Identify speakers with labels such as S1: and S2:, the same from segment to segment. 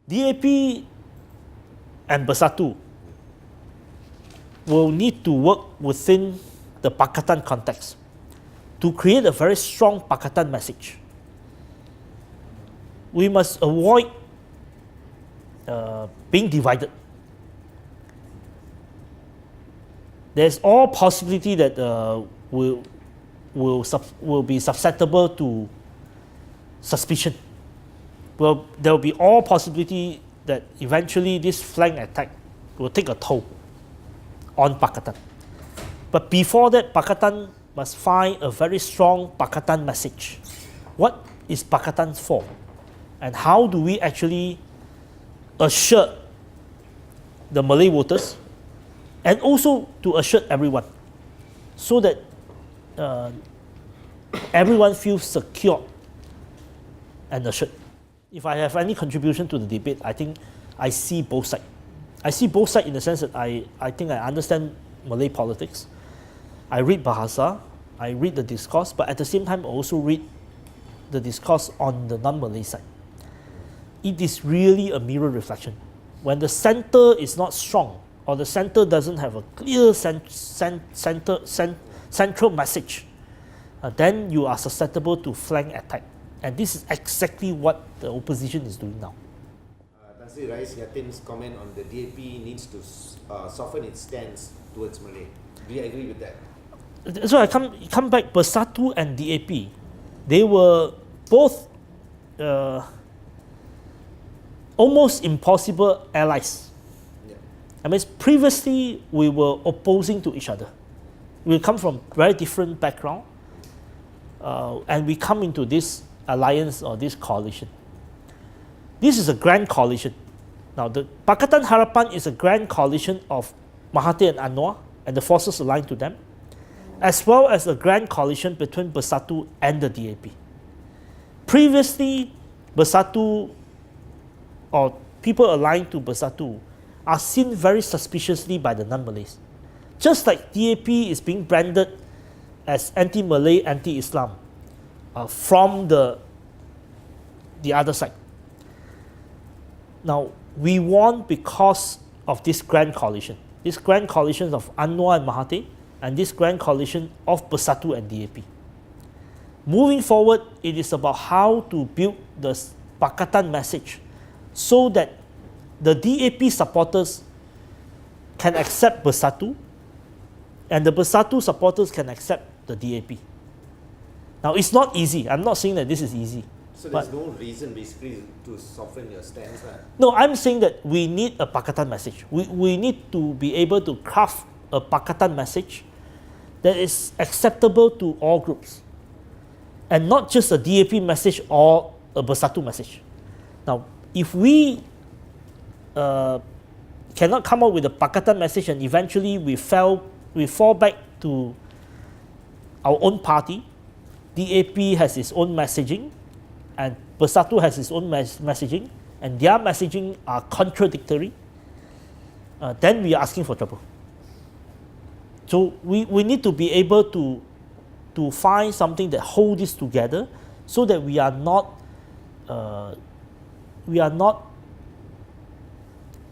S1: DAP and Bersatu will need to work within the Pakatan context to create a very strong Pakatan message. We must avoid being divided. There's all possibility that will be susceptible to suspicion. Well, there will be all possibility that eventually this flank attack will take a toll on Pakatan. But before that, Pakatan must find a very strong Pakatan message. What is Pakatan for? And how do we actually assure the Malay voters and also to assure everyone so that everyone feels secure and assured. If I have any contribution to the debate, I think I see both sides. I see both sides in the sense that I think I understand Malay politics. I read Bahasa, I read the discourse, but at the same time I also read the discourse on the non-Malay side. It is really a mirror reflection. When the center is not strong, or the center doesn't have a clear central message, then you are susceptible to flank attack. And this is exactly what the opposition is doing now.
S2: Tan Sri Rais Yatin's comment on the DAP needs to soften its stance towards Malay. Do you agree with that?
S1: So I come back, Bersatu and DAP, they were both almost impossible allies. Yeah. I mean, previously we were opposing to each other. We come from very different background, and we come into this alliance or this coalition. This is a grand coalition. Now, the Pakatan Harapan is a grand coalition of Mahathir and Anwar and the forces aligned to them, as well as a grand coalition between Bersatu and the DAP. Previously, Bersatu or people aligned to Bersatu are seen very suspiciously by the non-Malays. Just like DAP is being branded as anti-Malay, anti-Islam from the other side. Now, we won because of this grand coalition. This grand coalition of Anwar and Mahathir, and this grand coalition of Bersatu and DAP. Moving forward, it is about how to build the Pakatan message so that the DAP supporters can accept Bersatu and the Bersatu supporters can accept the DAP. Now, it's not easy. I'm not saying that this is easy.
S2: So there's no reason basically to soften your stance?
S1: No, I'm saying that we need a Pakatan message. We need to be able to craft a Pakatan message that is acceptable to all groups. And not just a DAP message or a Bersatu message. Now, if we cannot come up with a Pakatan message and eventually we fall back to our own party, DAP has its own messaging and Bersatu has its own messaging, and their messaging are contradictory, then we are asking for trouble. So we need to be able to find something that holds this together so that we are not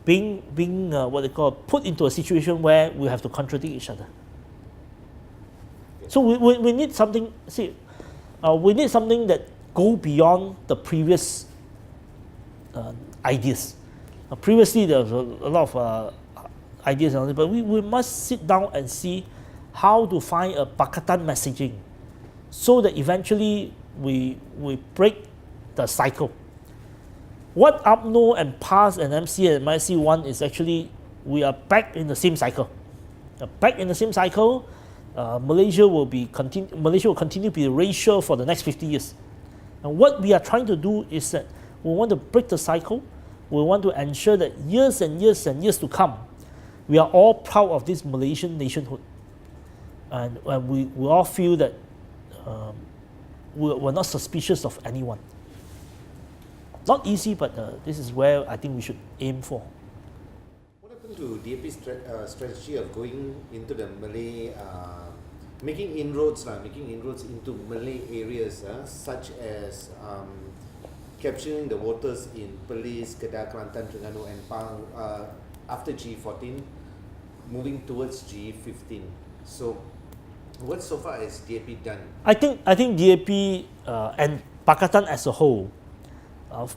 S1: being what they call put into a situation where we have to contradict each other. So we need something. We need something that go beyond the previous ideas. Previously, there was a lot of ideas, but we must sit down and see how to find a Pakatan messaging so that eventually we break the cycle. What UMNO and PAS and MCA and MIC want is actually we are back in the same cycle. Back in the same cycle, Malaysia will continue to be racial for the next 50 years. And what we are trying to do is that we want to break the cycle. We want to ensure that years and years and years to come, we are all proud of this Malaysian nationhood. And we all feel that we're not suspicious of anyone. Not easy, but this is where I think we should aim for.
S2: What happened to DAP's strategy of going into the Malay, making inroads into Malay areas, such as capturing the voters in Perlis, Kedah, Kelantan, Terengganu and Pahang after G14, moving towards G15. So what so far has DAP done?
S1: I think DAP and Pakatan as a whole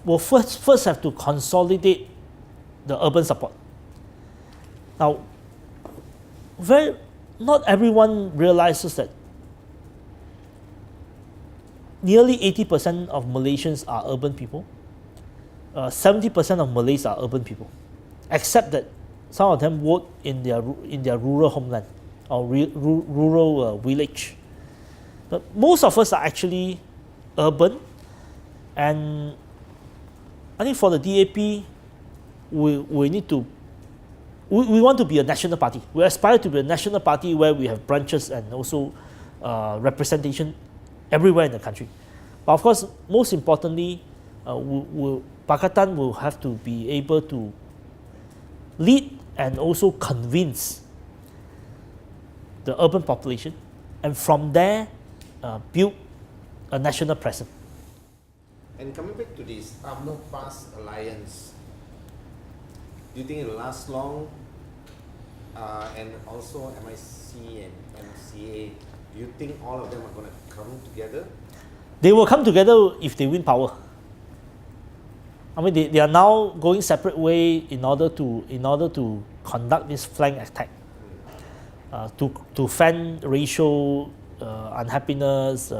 S1: will first have to consolidate the urban support. Now, not everyone realizes that nearly 80% of Malaysians are urban people. 70% of Malays are urban people, except that some of them vote in their rural homeland or rural village. But most of us are actually urban, and I think for the DAP, we need to we want to be a national party. We aspire to be a national party where we have branches and also representation everywhere in the country. But of course, most importantly, Pakatan will have to be able to lead and also convince the urban population, and from there build a national presence.
S2: And coming back to this UMNO PAS alliance, do you think it will last long? And also MIC and MCA, do you think all of them are going to come together?
S1: They will come together if they win power. I mean, they are now going separate way in order to conduct this flank attack, to fan racial unhappiness,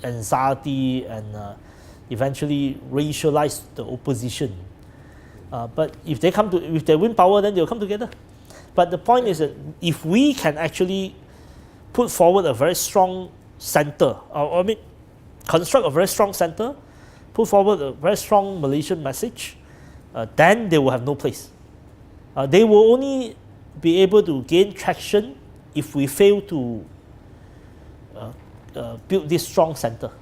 S1: anxiety, and eventually racialize the opposition. But if they win power, then they'll come together. But the point is that if we can actually put forward a very strong center, construct a very strong center, put forward a very strong Malaysian message, then they will have no place. They will only be able to gain traction if we fail to build this strong center.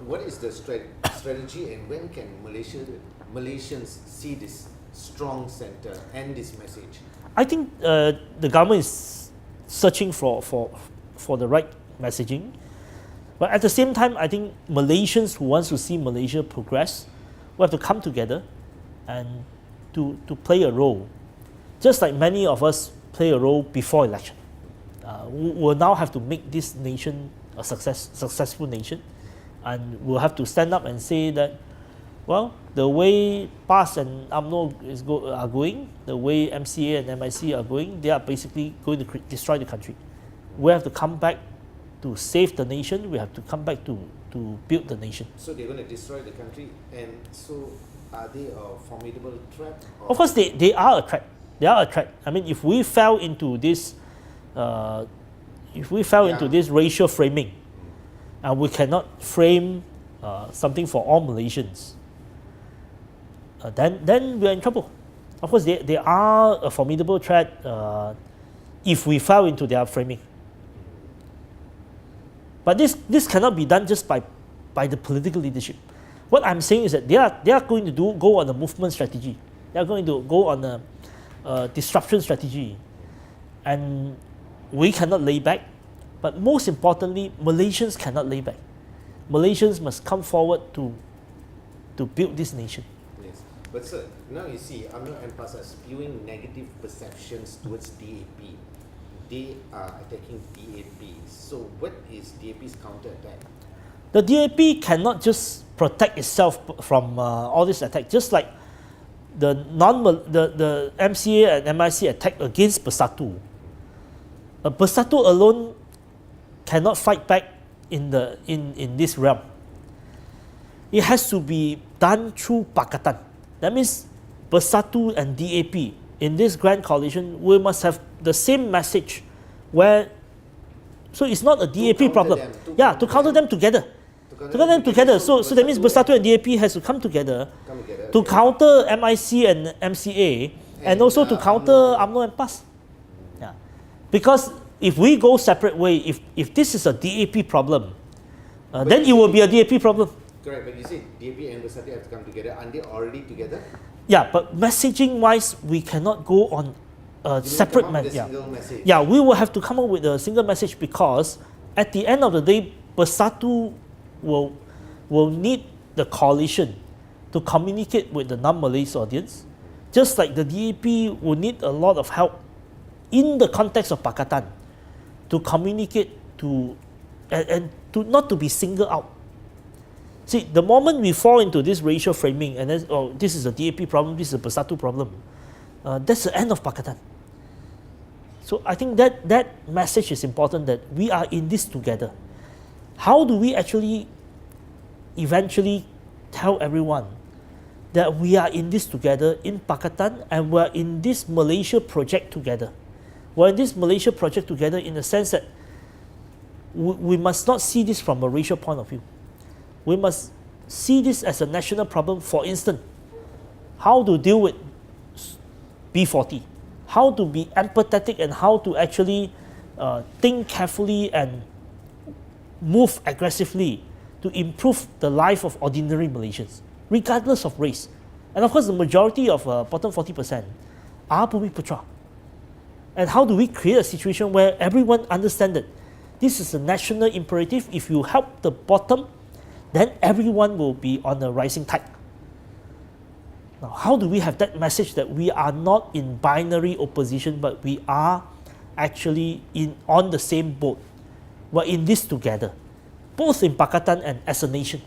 S2: What is the strategy, and when can Malaysians see this strong center and this message?
S1: I think the government is searching for the right messaging. But at the same time, I think Malaysians who want to see Malaysia progress will have to come together and to play a role. Just like many of us play a role before election. We'll now have to make this nation a successful nation. And we'll have to stand up and say that, well, the way PAS and UMNO are going, the way MCA and MIC are going, they are basically going to destroy the country. We have to come back to save the nation. We have to come back to build the nation.
S2: So they're going to destroy the country, and so are they a formidable threat?
S1: Of course, they are a threat. They are a threat. I mean, if we fell into this, this racial framing, and we cannot frame something for all Malaysians, then we are in trouble. Of course, they are a formidable threat if we fell into their framing. But this cannot be done just by the political leadership. What I'm saying is that they are going to go on a movement strategy. They are going to go on a disruption strategy, and we cannot lay back. But most importantly, Malaysians cannot lay back. Malaysians must come forward to build this nation.
S2: Yes, but sir, now you see UMNO and PAS are spewing negative perceptions towards DAP. They are attacking DAP. So what is DAP's counterattack?
S1: The DAP cannot just protect itself from all this attack, just like the MCA and MIC attack against Bersatu. Bersatu alone cannot fight back in this realm. It has to be done through Pakatan. That means Bersatu and DAP in this grand coalition, we must have the same message. So it's not a DAP problem. To counter them together. So that means Bersatu and DAP has to come together to counter MIC and MCA, and also to counter UMNO and PAS. Yeah. Because if we go separate way, if this is a DAP problem, then it will be a DAP problem.
S2: Correct, but you say DAP and Bersatu have to come together. Aren't they already together?
S1: Yeah, but messaging wise, we cannot go on a separate message.
S2: Yeah,
S1: we will have to come up with a single message, because at the end of the day, Bersatu will need the coalition to communicate with the non-Malays audience, just like the DAP would need a lot of help in the context of Pakatan to communicate to and to not to be singled out. See, the moment we fall into this racial framing and then, oh, this is a DAP problem, this is a Bersatu problem, that's the end of Pakatan. So I think that message is important, that we are in this together. How do we actually eventually tell everyone that we are in this together in Pakatan, and we're in this Malaysia project together? We're in this Malaysia project together in the sense that we must not see this from a racial point of view. We must see this as a national problem. For instance, how to deal with B40, how to be empathetic, and how to actually think carefully and move aggressively to improve the life of ordinary Malaysians, regardless of race. And of course, the majority of bottom 40% are Bumi Putra. And how do we create a situation where everyone understands that this is a national imperative? If you help the bottom, then everyone will be on a rising tide. Now, how do we have that message that we are not in binary opposition, but we are actually on the same boat? We're in this together, both in Pakatan and as a nation.